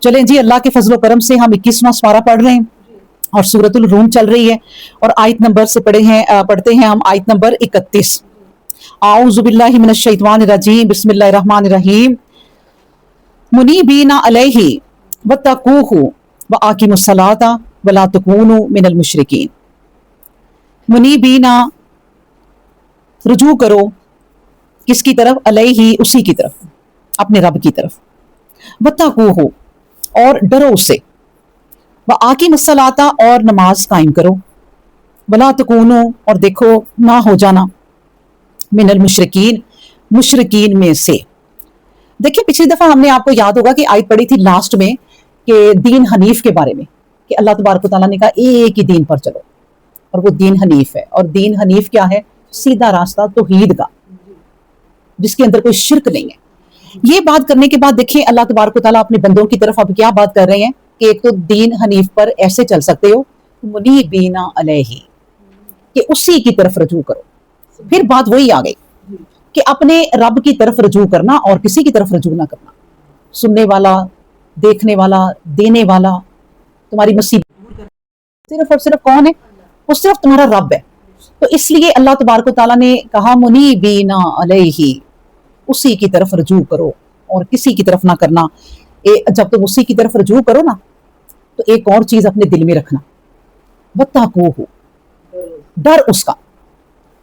چلیں جی، اللہ کے فضل و کرم سے ہم 21واں سپارہ پڑھ رہے ہیں اور سورۃ الروم چل رہی ہے، اور آیت نمبر سے پڑھتے ہیں ہم آیت نمبر 31۔ اعوذ باللہ من الشیطان الرجیم، بسم اللہ الرحمن الرحیم۔ منیبین علیہ واتقوہ واقیموا الصلاۃ ولا تکونوا من المشرکین۔ منیبین، رجوع کرو کس کی طرف؟ علیہ، اسی کی طرف، اپنے رب کی طرف۔ واتقوہ، اور ڈرو اس سے۔ وَآقِمُوا الصَّلَاةَ، اور نماز قائم کرو۔ وَلَا تَكُونُوا، اور دیکھو نہ ہو جانا، من المشرکین، مشرکین میں سے۔ دیکھیں پچھلی دفعہ ہم نے آپ کو یاد ہوگا کہ آیت پڑھی تھی لاسٹ میں کہ دین حنیف کے بارے میں، کہ اللہ تبارک و تعالیٰ نے کہا ایک ہی دین پر چلو، اور وہ دین حنیف ہے۔ اور دین حنیف کیا ہے؟ سیدھا راستہ توحید کا، جس کے اندر کوئی شرک نہیں ہے۔ یہ بات کرنے کے بعد دیکھیں اللہ تبارک و تعالیٰ اپنے بندوں کی طرف اب کیا بات کر رہے ہیں کہ ایک تو دین حنیف پر ایسے چل سکتے ہو، منیبین علیہ، کہ اسی کی طرف رجوع کرو۔ پھر بات وہی آ گئی کہ اپنے رب کی طرف رجوع کرنا اور کسی کی طرف رجوع نہ کرنا۔ سننے والا، دیکھنے والا، دینے والا، تمہاری مصیبت صرف اور صرف کون ہے؟ وہ صرف تمہارا رب ہے۔ تو اس لیے اللہ تبارک و تعالیٰ نے کہا منیبین علیہ، اسی کی طرف رجوع کرو اور کسی کی طرف نہ کرنا۔ جب تم اسی کی طرف رجوع کرو نا، تو ایک اور چیز اپنے دل میں رکھنا، واتقوہ، ڈر اس کا،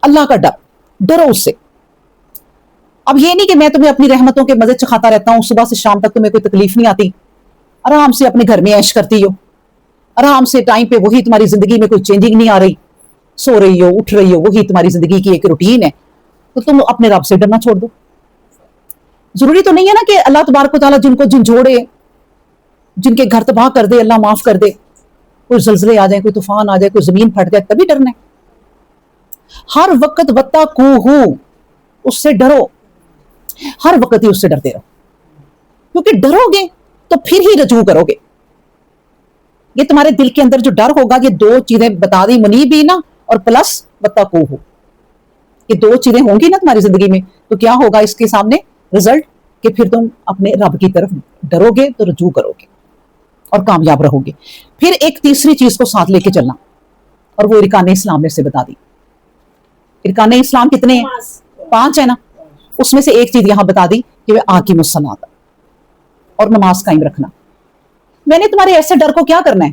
اللہ کا ڈر، ڈرو اس سے۔ اب یہ نہیں کہ میں تمہیں اپنی رحمتوں کے مزے چکھاتا رہتا ہوں، صبح سے شام تک تمہیں کوئی تکلیف نہیں آتی، آرام سے اپنے گھر میں عیش کرتی ہو، آرام سے ٹائم پہ وہی تمہاری زندگی میں کوئی چینجنگ نہیں آ رہی، سو رہی ہو، اٹھ رہی ہو، وہی تمہاری زندگی کی ایک روٹین ہے، تو تم اپنے رب سے ڈرنا چھوڑ دو۔ ضروری تو نہیں ہے نا کہ اللہ تبارک و تعالیٰ جن کو جھنجھوڑے، جن کے گھر تباہ کر دے، اللہ معاف کر دے، کوئی زلزلے آ جائیں، کوئی طوفان آ جائے، کوئی زمین پھٹ جائے، تبھی ڈرنا ہے۔ ہر وقت واتقوہ، اس سے ڈرو، ہر وقت ہی اس سے ڈرتے رہو، کیونکہ ڈرو گے تو پھر ہی رجوع کرو گے۔ یہ تمہارے دل کے اندر جو ڈر ہوگا، یہ دو چیزیں بتا دی، منیبین اور پلس واتقوہ، یہ دو چیزیں ہوں گی نا تمہاری زندگی میں، تو کیا ہوگا اس کے سامنے رزلٹ؟ کہ پھر تم اپنے رب کی طرف ڈرو گے تو رجوع کرو گے اور کامیاب رہو گے۔ پھر ایک تیسری چیز کو ساتھ لے کے چلنا، اور وہ ارکان اسلام میں سے بتا دی۔ ارکان اسلام کتنے ہیں؟ 5 ہیں نا، اس میں سے ایک چیز یہاں بتا دی کہ وہ اقیموا الصلاۃ، اور نماز قائم رکھنا۔ میں نے تمہارے ایسے ڈر کو کیا کرنا ہے؟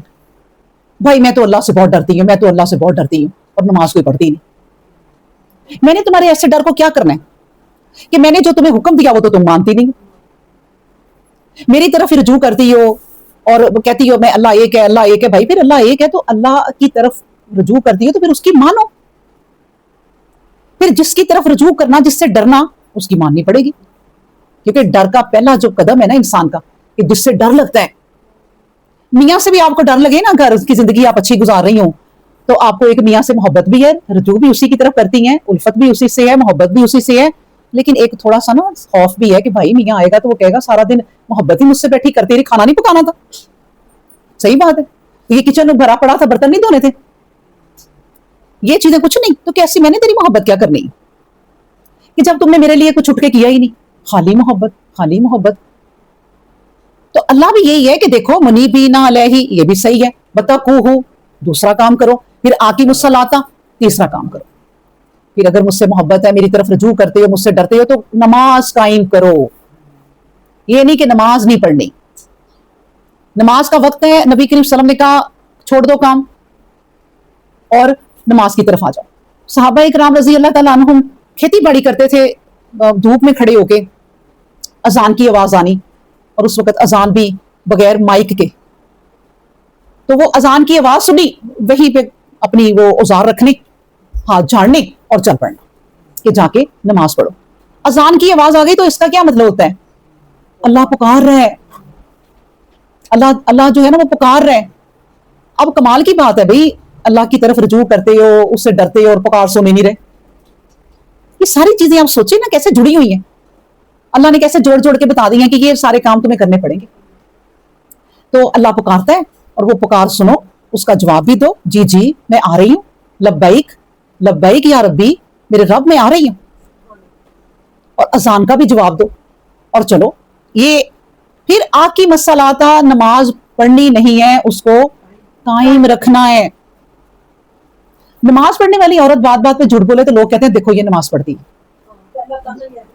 بھائی میں تو اللہ سے بہت ڈرتی ہوں، میں تو اللہ سے بہت ڈرتی ہوں، اور نماز کوئی پڑھتی نہیں۔ میں نے تمہارے ایسے ڈر کو کیا کرنا ہے کہ میں نے جو تمہیں حکم دیا وہ تو تم مانتی نہیں، میری طرف رجوع کرتی ہو اور کہتی ہو میں اللہ ایک ہے، اللہ ایک ہے۔ بھائی پھر اللہ ایک ہے تو اللہ کی طرف رجوع کرتی ہو تو پھر اس کی مانو۔ پھر جس کی طرف رجوع کرنا، جس سے ڈرنا، اس کی ماننی پڑے گی، کیونکہ ڈر کا پہلا جو قدم ہے نا انسان کا، کہ جس سے ڈر لگتا ہے۔ میاں سے بھی آپ کو ڈر لگے نا، گھر کی زندگی آپ اچھی گزار رہی ہوں، تو آپ کو ایک میاں سے محبت بھی ہے، رجوع بھی اسی کی طرف کرتی ہیں، الفت بھی اسی سے ہے، محبت بھی اسی سے ہے، لیکن ایک تھوڑا سا نا خوف بھی ہے کہ بھائی میاں آئے گا تو وہ کہے گا سارا دن محبت ہی مجھ سے بیٹھی کرتی رہی، کھانا نہیں پکانا تھا۔ صحیح بات ہے، یہ کچن میں بھرا پڑا تھا، برتن نہیں دھونے تھے، یہ چیزیں کچھ نہیں، تو کیسی میں نے تیری محبت کیا کرنی کہ جب تم نے میرے لیے کچھ اٹھ کے کیا ہی نہیں، خالی محبت، خالی محبت۔ تو اللہ بھی یہی ہے کہ دیکھو منیبین علیہ، یہ بھی صحیح ہے، واتقوہ، دوسرا کام کرو، پھر اقیموا الصلاۃ، تیسرا کام کرو۔ پھر اگر مجھ سے محبت ہے، میری طرف رجوع کرتے ہو، مجھ سے ڈرتے ہو، تو نماز قائم کرو۔ یہ نہیں کہ نماز نہیں پڑھنی، نماز کا وقت ہے، نبی کریم صلی اللہ علیہ وسلم نے کہا چھوڑ دو کام اور نماز کی طرف آ جاؤ۔ صحابہ اکرام رضی اللہ تعالیٰ عنہم کھیتی باڑی کرتے تھے، دھوپ میں کھڑے ہو کے اذان کی آواز آنی، اور اس وقت اذان بھی بغیر مائک کے، تو وہ اذان کی آواز سنی، وہیں پہ اپنی وہ اوزار رکھنے، ہاتھ جھاڑنے اور چل پڑنا کہ جا کے نماز پڑھو۔ اذان کی آواز آ گئی تو اس کا کیا مطلب ہوتا ہے؟ اللہ پکار رہا ہے، اللہ جو ہے نا وہ پکار رہا ہے۔ اب کمال کی بات ہے بھئی، اللہ کی طرف رجوع کرتے ہو، اس سے ڈرتے ہو، اور پکار سونے نہیں رہے۔ یہ ساری چیزیں آپ سوچیں نا کیسے جڑی ہوئی ہیں، اللہ نے کیسے جوڑ جوڑ کے بتا دی ہیں کہ یہ سارے کام تمہیں کرنے پڑیں گے۔ تو اللہ پکارتا ہے اور وہ پکار سنو، اس کا جواب بھی دو، جی جی میں آ رہی ہوں، لبیک لبیک یا ربی، میرے رب میں آ رہی ہوں، اور اذان کا بھی جواب دو، اور چلو۔ یہ پھر آکی مسلاتا، نماز پڑھنی نہیں ہے، اس کو قائم رکھنا ہے. نماز پڑھنے والی عورت بات بات پہ جھوٹ بولے تو لوگ کہتے ہیں دیکھو یہ نماز پڑھتی ہے،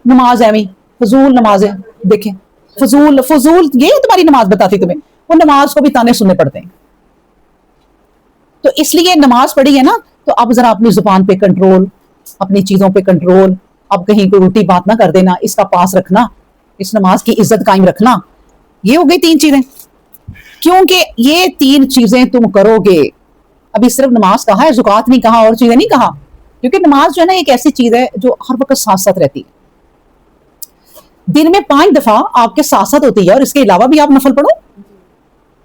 نماز ایویں فضول نماز ہے. دیکھیں فضول فضول یہ تمہاری نماز بتاتی تمہیں، وہ نماز کو بھی تانے سننے پڑتے ہیں. تو اس لیے نماز پڑھی ہے نا، تو اب ذرا اپنی زبان پہ کنٹرول، اپنی چیزوں پہ کنٹرول. اب کہیں کوئی الٹی بات نہ کر دینا، اس کا پاس رکھنا، اس نماز کی عزت قائم رکھنا. یہ ہو گئی 3 چیزیں. کیونکہ یہ 3 چیزیں تم کرو گے. ابھی صرف نماز کہا ہے، زکوٰۃ نہیں کہا، اور چیزیں نہیں کہا. کیونکہ نماز جو ہے نا ایک ایسی چیز ہے جو ہر وقت ساتھ ساتھ رہتی ہے. دن میں 5 دفعہ آپ کے ساتھ ساتھ ہوتی ہے، اور اس کے علاوہ بھی آپ نفل پڑھو.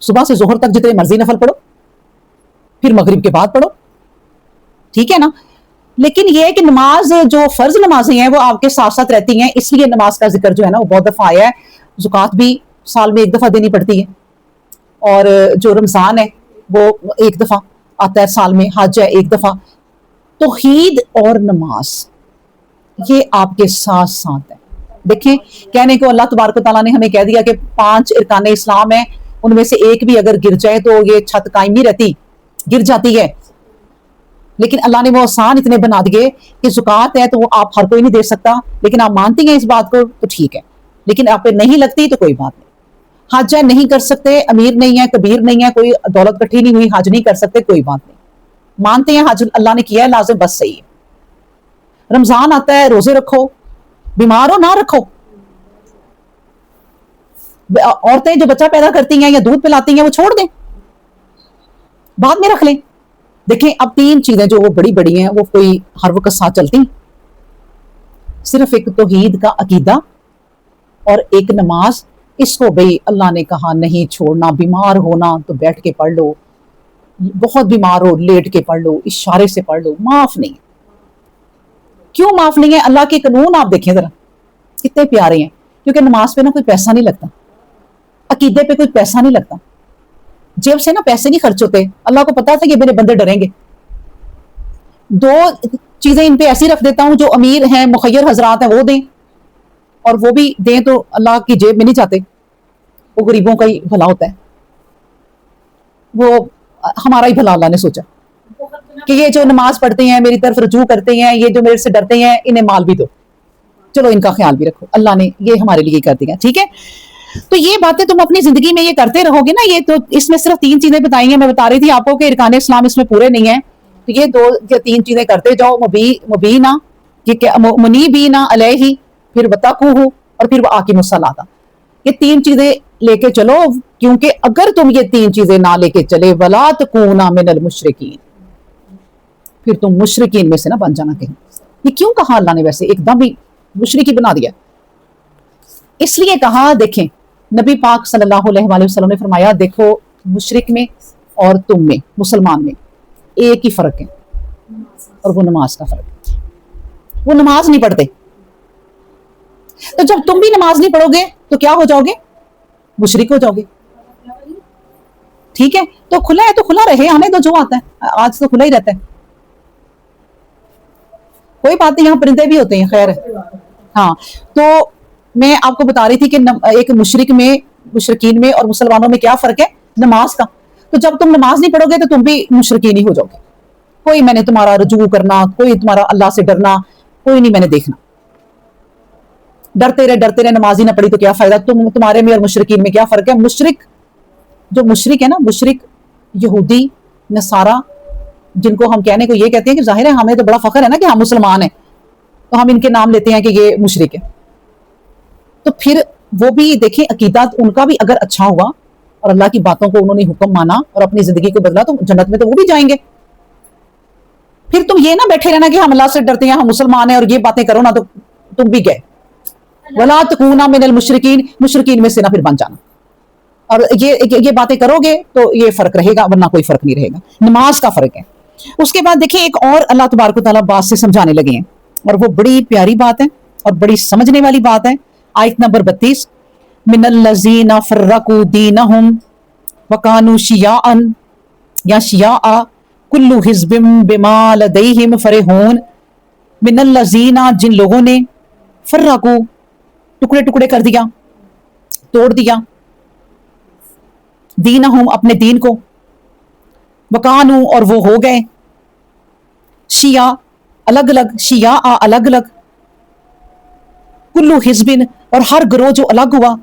صبح سے ظہر تک جتنے مرضی نفل پڑھو، پھر مغرب کے بعد پڑھو. ٹھیک ہے نا. لیکن یہ ہے کہ نماز جو فرض نمازیں ہیں وہ آپ کے ساتھ ساتھ رہتی ہیں، اس لیے نماز کا ذکر جو ہے نا وہ بہت دفعہ آیا ہے. زکوٰۃ بھی سال میں 1 دفعہ دینی پڑتی ہے، اور جو رمضان ہے وہ 1 دفعہ آتا ہے سال میں، حج ہے 1 دفعہ. توحید اور نماز یہ آپ کے ساتھ ساتھ ہے. دیکھیں کہنے کو اللہ تبارک و تعالیٰ نے ہمیں کہہ دیا کہ 5 ارکان اسلام ہیں، ان میں سے ایک بھی اگر گر جائے تو یہ چھت قائم نہیں رہتی، گر جاتی ہے. لیکن اللہ نے وہ آسان اتنے بنا دیے کہ زکوٰۃ ہے تو وہ آپ ہر کوئی نہیں دے سکتا، لیکن آپ مانتی ہیں اس بات کو تو ٹھیک ہے. لیکن آپ پہ نہیں لگتی تو کوئی بات نہیں. حج ہے نہیں کر سکتے، امیر نہیں ہے، کبیر نہیں ہے، کوئی دولت کٹھی نہیں ہوئی، حج نہیں کر سکتے، کوئی بات نہیں. مانتے ہیں حج اللہ نے کیا ہے لازم، بس صحیح ہے. رمضان آتا ہے روزے رکھو، بیمار ہو نہ رکھو. عورتیں جو بچہ پیدا کرتی ہیں یا دودھ پلاتی ہیں وہ چھوڑ دیں، بعد میں رکھ لیں. دیکھیں اب 3 چیزیں جو وہ بڑی بڑی ہیں وہ کوئی ہر وقت ساتھ چلتی. صرف ایک توحید کا عقیدہ اور ایک نماز، اس کو بھئی اللہ نے کہا نہیں چھوڑنا. بیمار ہونا تو بیٹھ کے پڑھ لو، بہت بیمار ہو لیٹ کے پڑھ لو، اشارے سے پڑھ لو، معاف نہیں. کیوں معاف نہیں ہے؟ اللہ کے قانون آپ دیکھیں ذرا کتنے پیارے ہیں. کیونکہ نماز پہ نا کوئی پیسہ نہیں لگتا، عقیدے پہ کوئی پیسہ نہیں لگتا، جیب سے نا پیسے نہیں خرچ ہوتے. اللہ کو پتا تھا کہ میرے بندے ڈریں گے. 2 چیزیں ان پہ ایسی رکھ دیتا ہوں، جو امیر ہیں مخیر حضرات ہیں وہ دیں، اور وہ بھی دیں تو اللہ کی جیب میں نہیں جاتے، وہ غریبوں کا ہی بھلا ہوتا ہے. وہ ہمارا ہی بھلا اللہ نے سوچا کہ یہ جو نماز پڑھتے ہیں میری طرف رجوع کرتے ہیں، یہ جو میرے سے ڈرتے ہیں، انہیں مال بھی دو، چلو ان کا خیال بھی رکھو. اللہ نے یہ ہمارے لیے کر دیا. ٹھیک ہے. تو یہ باتیں تم اپنی زندگی میں یہ کرتے رہو گے نا. یہ تو اس میں صرف 3 چیزیں بتائی ہیں. میں بتا رہی تھی آپ کو کہ ارکان اسلام اس میں پورے نہیں ہیں. تو یہ 2 یا 3 چیزیں کرتے جاؤ. مبینہ منیبینہ علیہ، پھر وتقوہ، اور پھر وآقیموا الصلاۃ. یہ 3 چیزیں لے کے چلو، کیونکہ اگر تم یہ 3 چیزیں نہ لے کے چلے ولا تکونا من المشرکین، پھر تم مشرکین میں سے نہ بن جانا کہیں. یہ کیوں کہا اللہ نے؟ ویسے ایک دم ہی مشرکی بنا دیا. اس لیے کہا، دیکھیں نبی پاک صلی اللہ علیہ وآلہ وسلم نے فرمایا دیکھو مشرک میں اور تم میں، مسلمان میں ایک ہی فرق ہے، اور وہ نماز کا فرق ہے. وہ نماز نہیں پڑھتے. تو جب تم بھی نماز نہیں پڑھو گے تو کیا ہو جاؤ گے؟ مشرک ہو جاؤ گے. ٹھیک ہے. تو کھلا ہے تو کھلا رہے، ہمیں تو جو آتا ہے آج تو کھلا ہی رہتا ہے، کوئی بات نہیں. یہاں پرندے بھی ہوتے ہیں، خیر ہے. ہاں تو میں آپ کو بتا رہی تھی کہ ایک مشرک میں، مشرکین میں اور مسلمانوں میں کیا فرق ہے؟ نماز کا. تو جب تم نماز نہیں پڑھو گے تو تم بھی مشرکین ہی ہو جاؤ گے. کوئی میں نے تمہارا رجوع کرنا، کوئی تمہارا اللہ سے ڈرنا، کوئی نہیں میں نے دیکھنا. ڈرتے رہے نماز ہی نہ پڑھی تو کیا فائدہ؟ تمہارے میں اور مشرکین میں کیا فرق ہے؟ مشرک جو مشرک ہے نا، مشرک یہودی نصارہ، جن کو ہم کہنے کو یہ کہتے ہیں کہ ظاہر ہے ہمیں تو بڑا فخر ہے نا کہ ہم مسلمان ہیں، تو ہم ان کے نام لیتے ہیں کہ یہ مشرک ہے. تو پھر وہ بھی دیکھیں عقیدہ ان کا بھی اگر اچھا ہوا اور اللہ کی باتوں کو انہوں نے حکم مانا اور اپنی زندگی کو بدلا تو جنت میں تو وہ بھی جائیں گے. پھر تم یہ نہ بیٹھے رہنا کہ ہم اللہ سے ڈرتے ہیں، ہم مسلمان ہیں، اور یہ باتیں کرو نا تو تم بھی گئے. وَلَا تَكُونَا مِنَ الْمُشْرِكِينَ، مشرکین میں سے نہ پھر بن جانا. اور یہ باتیں کرو گے تو یہ فرق رہے گا، ورنہ کوئی فرق نہیں رہے گا. نماز کا فرق ہے. اس کے بعد دیکھیں ایک اور اللہ تبارک و تعالیٰ بات سے سمجھانے لگے ہیں، اور وہ بڑی پیاری بات ہے اور بڑی سمجھنے والی بات ہے. آیت نمبر 32، من الذین فرقوا دینہم وکانوا شیعا یا شیعا کل حزب بما لدیہم فرحون. من الذین، جن لوگوں نے، فرقوا ٹکڑے ٹکڑے کر دیا، توڑ دیا، دینہم اپنے دین کو، وکانو اور وہ ہو گئے، شیعہ الگ الگ، شیعہ الگ الگ، کلو حزبن اور ہر گروہ جو الگ ہوا،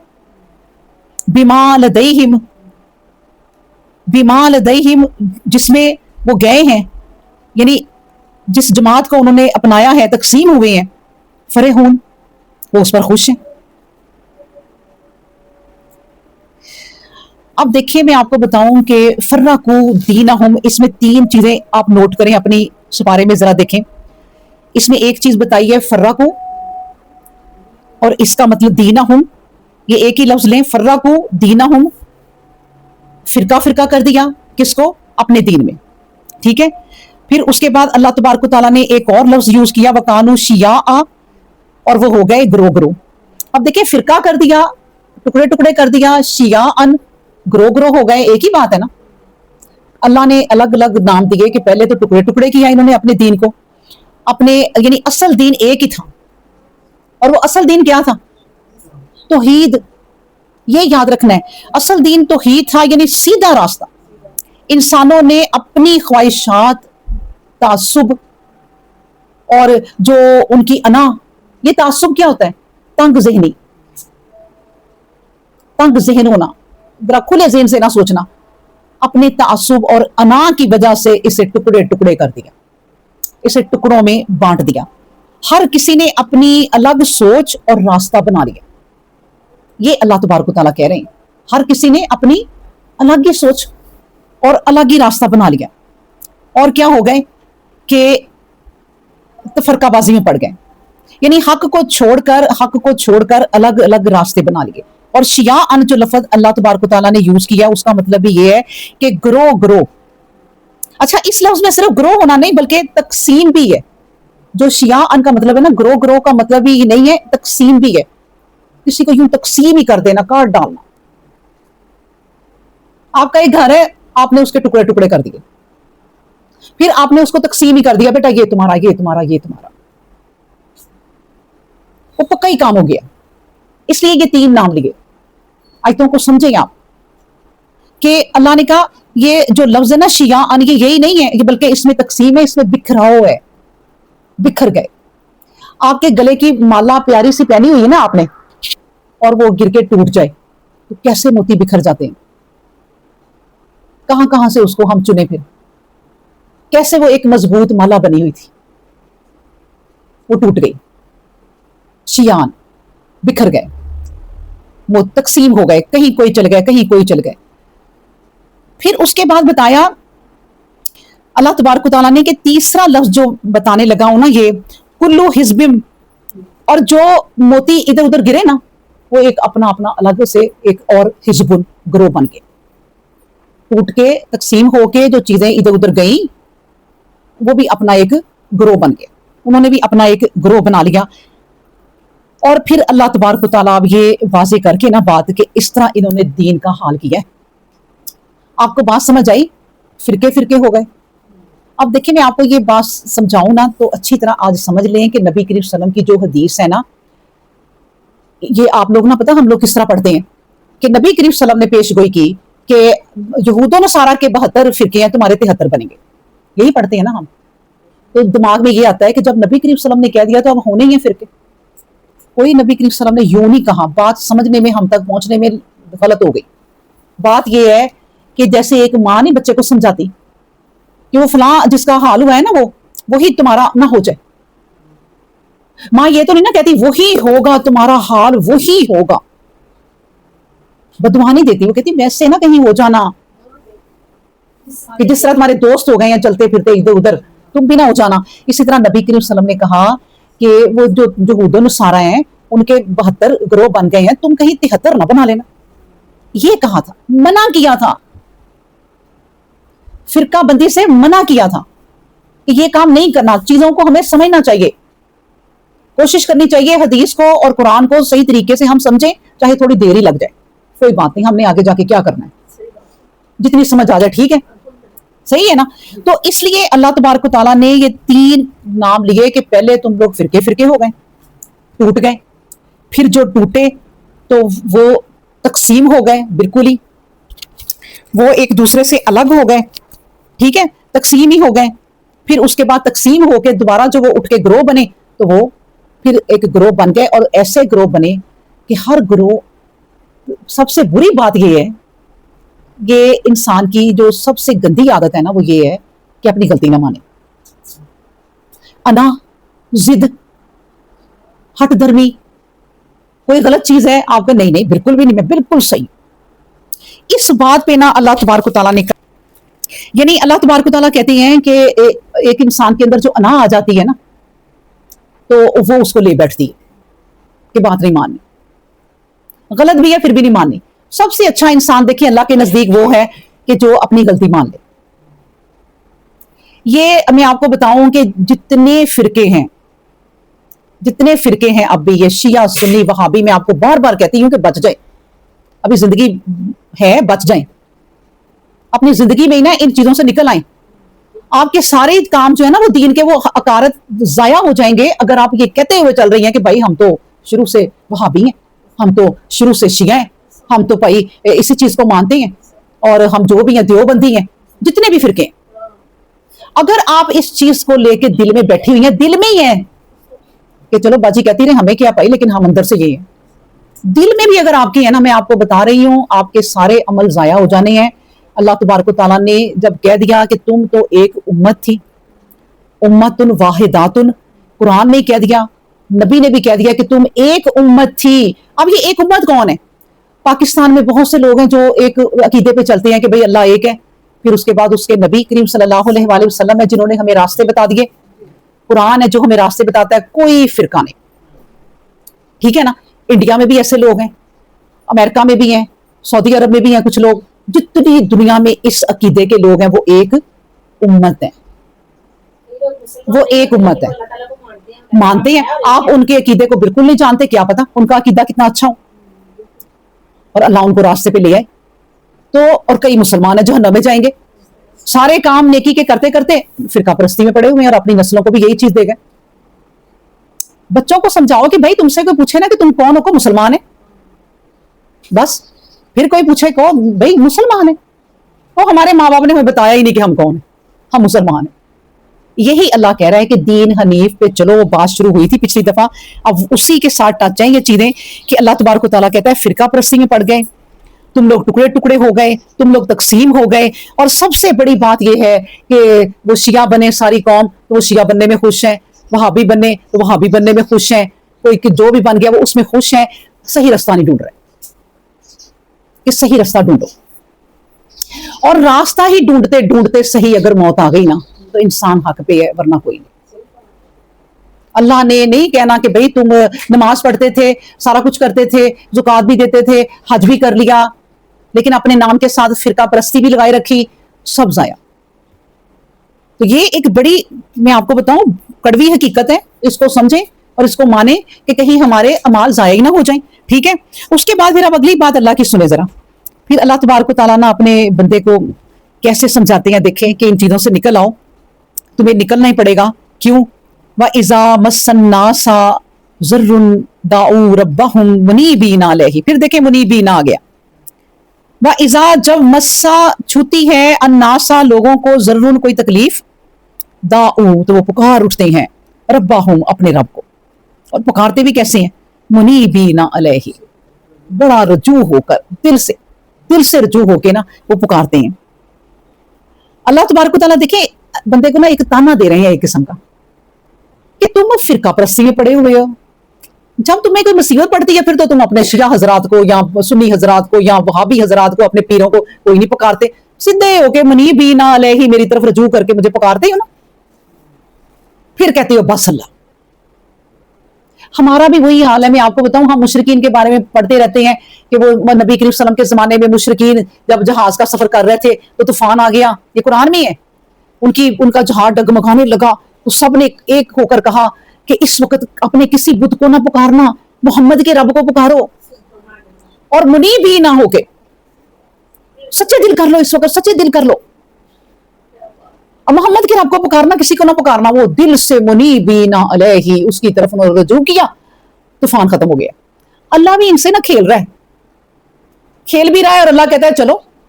بما لدیہم، بما لدیہم جس میں وہ گئے ہیں، یعنی جس جماعت کو انہوں نے اپنایا ہے، تقسیم ہوئے ہیں، فرحون وہ اس پر خوش ہیں۔ اب دیکھیے میں آپ کو بتاؤں کہ فرقو دینہم، اس میں تین چیزیں آپ نوٹ کریں، اپنی سپارے میں ذرا دیکھیں۔ اس میں ایک چیز بتائی ہے فرقو، اور اس کا مطلب دینہم، یہ ایک ہی لفظ لیں، فرقو دینہم، فرقہ فرقہ کر دیا، کس کو؟ اپنے دین میں، ٹھیک ہے۔ پھر اس کے بعد اللہ تبارک و تعالیٰ نے ایک اور لفظ یوز کیا، وکانو شیعہ، اور وہ ہو گئے گروہ گروہ۔ اب دیکھیں فرقہ کر دیا، ٹکڑے ٹکڑے کر دیا، شیعہ گروہ گروہ ہو گئے، ایک ہی بات ہے نا۔ اللہ نے الگ الگ نام دیے کہ پہلے تو ٹکڑے ٹکڑے کیا انہوں نے اپنے دین کو، اپنے یعنی اصل دین ایک ہی تھا، اور وہ اصل دین کیا تھا؟ توحید۔ یہ یاد رکھنا ہے، اصل دین توحید تھا، یعنی سیدھا راستہ۔ انسانوں نے اپنی خواہشات، تعصب اور جو ان کی انا، یہ تعصب کیا ہوتا ہے؟ تنگ ذہنی، تنگ ذہن ہونا، ذرا کھلے ذہن سے نہ سوچنا، اپنے تعصب اور انا کی وجہ سے اسے ٹکڑے ٹکڑے کر دیا، اسے ٹکڑوں میں بانٹ دیا۔ ہر کسی نے اپنی الگ سوچ اور راستہ بنا لیا، یہ اللہ تبارک و تعالیٰ کہہ رہے ہیں، ہر کسی نے اپنی الگ ہی سوچ اور الگ ہی راستہ بنا لیا، اور کیا ہو گئے کہ تفرقہ بازی میں پڑ گئے، یعنی حق کو چھوڑ کر الگ الگ راستے بنا لیے۔ اور شیعہ جو لفظ اللہ تبارک و تعالیٰ نے یوز کیا، اس کا مطلب بھی یہ ہے کہ گروہ گروہ۔ اچھا، اس لفظ میں صرف گروہ ہونا نہیں بلکہ تقسیم بھی ہے، جو شیعہ کا مطلب ہے نا، گروہ گروہ کا مطلب بھی نہیں ہے، تقسیم بھی ہے، کسی کو یوں تقسیم ہی کر دینا، کاٹ ڈالنا۔ آپ کا ایک گھر ہے، آپ نے اس کے ٹکڑے ٹکڑے کر دیے، پھر آپ نے اس کو تقسیم ہی کر دیا، بیٹا یہ تمہارا، یہ تمہارا، یہ تمہارا، وہ پکا ہی کام ہو گیا۔ اس لیے یہ تین نام لیے، آیتوں کو سمجھیں آپ کہ اللہ نے کہا یہ جو لفظ ہے نا شیعہ، یہ یہی نہیں ہے بلکہ اس میں تقسیم ہے، اس میں بکھراؤ ہے، بکھر گئے۔ آپ کے گلے کی مالا پیاری سی پہنی ہوئی ہے نا آپ نے، اور وہ گر کے ٹوٹ جائے تو کیسے موتی بکھر جاتے ہیں، کہاں کہاں سے اس کو ہم چنے، پھر کیسے وہ ایک مضبوط مالا بنی ہوئی تھی وہ ٹوٹ گئی۔ شیعان بکھر گئے، وہ تقسیم ہو گئے، کہیں کوئی چل گئے، کہیں کوئی چل گئے۔ پھر اس کے بعد بتایا اللہ تبارک و تعالیٰ نے کہ تیسرا لفظ جو بتانے لگا ہوں نا، یہ کلو حزبم، اور جو موتی ادھر ادھر گرے نا، وہ ایک اپنا اپنا الگ سے ایک اور حزب گروہ بن گئے، ٹوٹ کے تقسیم ہو کے جو چیزیں ادھر ادھر گئیں، وہ بھی اپنا ایک گروہ بن گئے، انہوں نے بھی اپنا ایک گروہ بنا لیا۔ اور پھر اللہ تبارک و تعالیٰ اب یہ واضح کر کے نا بات کہ اس طرح انہوں نے دین کا حال کیا ہے۔ آپ کو بات سمجھ آئی؟ فرقے فرقے ہو گئے۔ اب دیکھیں میں آپ کو یہ بات سمجھاؤں نا تو اچھی طرح آج سمجھ لیں کہ نبی کریم صلی اللہ علیہ وسلم کی جو حدیث ہے نا، یہ آپ لوگ نا پتہ ہم لوگ کس طرح پڑھتے ہیں کہ نبی کریم صلی اللہ علیہ وسلم نے پیش گوئی کی کہ یہود و نصارہ کے 72 فرقے ہیں، تمہارے 73 بنیں گے، یہی پڑھتے ہیں نا ہم۔ تو دماغ میں یہ آتا ہے کہ جب نبی کریم صلی اللہ علیہ وسلم نے کہہ دیا تو اب ہونے ہی ہیں فرقے۔ کوئی نبی کریم صلی اللہ علیہ وسلم نے یوں نہیں کہا، بات سمجھنے میں ہم تک پہنچنے میں غلط ہو گئی۔ بات یہ ہے کہ جیسے ایک ماں نہیں بچے کو سمجھاتی کہ وہ فلاں جس کا حال ہوا ہے نا، وہی تمہارا نہ ہو جائے۔ ماں یہ تو نہیں نا کہتی وہی ہوگا تمہارا حال، وہی ہوگا، بددعا نہیں دیتی، وہ کہتی ویسے نہ کہیں ہو جانا کہ جس طرح تمہارے دوست ہو گئے ہیں چلتے پھرتے ادھر ادھر، تم بھی نہ ہو جانا۔ اسی طرح نبی کریم صلی اللہ علیہ وسلم نے کہا کہ وہ جو یہود و نصارہ ہیں ان کے 72 گروہ بن گئے ہیں، تم کہیں 73 نہ بنا لینا۔ یہ کہا تھا، منع کیا تھا، فرقہ بندی سے منع کیا تھا کہ یہ کام نہیں کرنا۔ چیزوں کو ہمیں سمجھنا چاہیے، کوشش کرنی چاہیے حدیث کو اور قرآن کو صحیح طریقے سے ہم سمجھیں، چاہے تھوڑی دیر ہی لگ جائے، کوئی بات نہیں، ہم نے آگے جا کے کیا کرنا ہے، جتنی سمجھ آ جائے ٹھیک ہے، صحیح ہے نا۔ تو اس لیے اللہ تبارک و تعالیٰ نے یہ 3 نام لیے کہ پہلے تم لوگ فرقے فرقے ہو گئے، ٹوٹ گئے، پھر جو ٹوٹے تو وہ تقسیم ہو گئے بالکل ہی، وہ ایک دوسرے سے الگ ہو گئے، ٹھیک ہے، تقسیم ہی ہو گئے. پھر اس کے بعد تقسیم ہو کے دوبارہ جو وہ اٹھ کے گروہ بنے تو وہ پھر ایک گروہ بن گئے، اور ایسے گروہ بنے کہ ہر گروہ، سب سے بری بات یہ ہے، یہ انسان کی جو سب سے گندی عادت ہے نا وہ یہ ہے کہ اپنی غلطی نہ مانے. انا، ضد، ہٹ دھرمی، کوئی غلط چیز ہے آپ کا، نہیں نہیں بالکل بھی نہیں، میں بالکل صحیح. اس بات پہ نا اللہ تبارک و تعالیٰ نے، یعنی اللہ تبارک و تعالیٰ کہتے ہیں کہ ایک انسان کے اندر جو انا آ جاتی ہے نا تو وہ اس کو لے بیٹھتی ہے کہ بات نہیں ماننی، غلط بھی ہے پھر بھی نہیں ماننی. سب سے اچھا انسان دیکھیں اللہ کے نزدیک وہ ہے کہ جو اپنی غلطی مان لے. یہ میں آپ کو بتاؤں کہ جتنے فرقے ہیں اب بھی، یہ شیعہ، سنی، وہابی، میں آپ کو بار بار کہتی ہوں کہ بچ جائیں، ابھی زندگی ہے، بچ جائیں. اپنی زندگی میں ہی نا ان چیزوں سے نکل آئیں. آپ کے سارے کام جو ہے نا وہ دین کے، وہ عقارت ضائع ہو جائیں گے اگر آپ یہ کہتے ہوئے چل رہی ہیں کہ بھائی ہم تو شروع سے وہابی ہیں، ہم تو شروع سے شیعہ ہیں، ہم تو بھائی اسی چیز کو مانتے ہیں، اور ہم جو بھی ہیں دیوبندی ہیں، جتنے بھی فرقے ہیں. اگر آپ اس چیز کو لے کے دل میں بیٹھی ہوئی ہیں، دل میں ہی ہیں کہ چلو باجی کہتی رہے ہمیں کیا پائی، لیکن ہم اندر سے یہ ہیں، دل میں بھی اگر آپ کی ہے نا، میں آپ کو بتا رہی ہوں آپ کے سارے عمل ضائع ہو جانے ہیں. اللہ تبارک و تعالیٰ نے جب کہہ دیا کہ تم تو ایک امت تھی، امتن واحداتن، قرآن نے کہہ دیا، نبی نے بھی کہہ دیا کہ تم ایک امت تھی. اب یہ ایک امت کون ہے؟ پاکستان میں بہت سے لوگ ہیں جو ایک عقیدے پہ چلتے ہیں کہ بھئی اللہ ایک ہے، پھر اس کے بعد اس کے نبی کریم صلی اللہ علیہ وآلہ وسلم ہے جنہوں نے ہمیں راستے بتا دیے، قرآن ہے جو ہمیں راستے بتاتا ہے، کوئی فرقہ نہیں، ٹھیک ہے نا. انڈیا میں بھی ایسے لوگ ہیں، امریکہ میں بھی ہیں، سعودی عرب میں بھی ہیں کچھ لوگ. جتنی دنیا میں اس عقیدے کے لوگ ہیں وہ ایک امت ہیں، وہ ایک امت ہے، مانتے ہیں. آپ ان کے عقیدے کو بالکل نہیں جانتے، کیا پتا ان کا عقیدہ کتنا اچھا ہو اور اللہ ان کو راستے پہ لے آئے. تو اور کئی مسلمان ہیں جہنم میں جائیں گے، سارے کام نیکی کے کرتے کرتے فرقہ پرستی میں پڑے ہوئے ہیں، اور اپنی نسلوں کو بھی یہی چیز دے گئے. بچوں کو سمجھاؤ کہ بھائی تم سے کوئی پوچھے نا کہ تم کون ہو، کو مسلمان ہے، بس. پھر کوئی پوچھے کو بھائی مسلمان ہے، وہ ہمارے ماں باپ نے ہمیں بتایا ہی نہیں کہ ہم کون ہیں، ہم مسلمان ہیں. یہی اللہ کہہ رہا ہے کہ دین حنیف پہ چلو. وہ بات شروع ہوئی تھی پچھلی دفعہ، اب اسی کے ساتھ ٹچ ہیں یہ چیزیں کہ اللہ تبارک و تعالیٰ کہتا ہے فرقہ پرستی میں پڑ گئے، تم لوگ ٹکڑے ٹکڑے ہو گئے، تم لوگ تقسیم ہو گئے. اور سب سے بڑی بات یہ ہے کہ وہ شیعہ بنے ساری قوم تو وہ شیعہ بننے میں خوش ہیں، وہابی بنے تو وہابی بننے میں خوش ہیں، کوئی جو بھی بن گیا وہ اس میں خوش ہیں. صحیح رستہ نہیں ڈھونڈ رہے کہ صحیح رستہ ڈھونڈو. اور راستہ ہی ڈھونڈتے ڈھونڈتے صحیح اگر موت آ گئی نا تو انسان حق پہ ہے، ورنہ کوئی نہیں. اللہ نے نہیں کہنا کہ بھئی تم نماز پڑھتے تھے، سارا کچھ کرتے تھے، زکوٰۃ بھی دیتے تھے، حج بھی کر لیا، لیکن اپنے نام کے ساتھ فرقہ پرستی بھی لگائے رکھی، سب ضائع. تو یہ ایک بڑی، میں آپ کو بتاؤں، کڑوی حقیقت ہے. اس کو سمجھیں اور اس کو مانیں کہ کہیں ہمارے اعمال ضائع ہی نہ ہو جائیں، ٹھیک ہے. اس کے بعد پھر اب اگلی بات اللہ کی سنیں ذرا. پھر اللہ تبارک و تعالیٰ اپنے بندے کو کیسے سمجھاتے ہیں، دیکھیں کہ ان چیزوں سے نکل آؤ، تمہیں نکلنا ہی پڑے گا. کیوں؟ وَإِذَا مَسَّ النَّاسَ ضَرٌّ دَعُوا رَبَّهُمْ مُنِيبِينَ إِلَيْهِ. پھر دیکھیں منیبین آ گیا. وَإِذَا جب مسا چھوتی ہے النَّاسَ لوگوں کو، ضرٌ کوئی تکلیف، دَعُوا تو وہ پکار اٹھتے ہیں، رَبَّهُمْ اپنے رب کو. اور پکارتے بھی کیسے ہیں؟ منیبین الیہ، بڑا رجوع ہو کر، دل سے رجوع ہو کے نا وہ پکارتے ہیں. اللہ تبارک و تعالیٰ دیکھیں بندے کو نا ایک تانا دے رہے ہیں ایک قسم کا کہ تم فرقہ پرستی میں پڑے ہوئے ہو. جب تمہیں کوئی مصیبت پڑتی ہے پھر تو تم اپنے شیعہ حضرات کو یا سنی حضرات کو یا وہابی حضرات کو، اپنے پیروں کو کوئی نہیں پکارتے، سیدھے ہو کے منیبین الیہ میری طرف رجوع کر کے مجھے پکارتے ہو نا. پھر کہتے ہو بس اللہ. ہمارا بھی وہی حال ہے. میں آپ کو بتاؤں، ہم مشرکین کے بارے میں پڑھتے رہتے ہیں کہ وہ نبی کریم صلی اللہ علیہ وسلم کے زمانے میں مشرکین جب جہاز کا سفر کر رہے تھے تو طوفان آ گیا. یہ قرآن میں ہے. ان کا جہاز ڈگمگانے لگا تو سب نے ایک ہو کر کہا کہ اس وقت اپنے کسی بت کو نہ پکارنا، محمد کے رب کو پکارو، اور منیب ہی نہ ہو کے سچے دل کر لو. اس وقت سچے دل کر لو، محمد کے رب کو پکارنا، کسی کو نہ پکارنا. وہ دل سے منیبین علیہ اس کی طرف رجوع کیا، طوفان ختم ہو گیا. اللہ بھی ان سے نہ کھیل رہا ہے، کھیل بھی رہا ہے، اور اللہ کہتا ہے چلو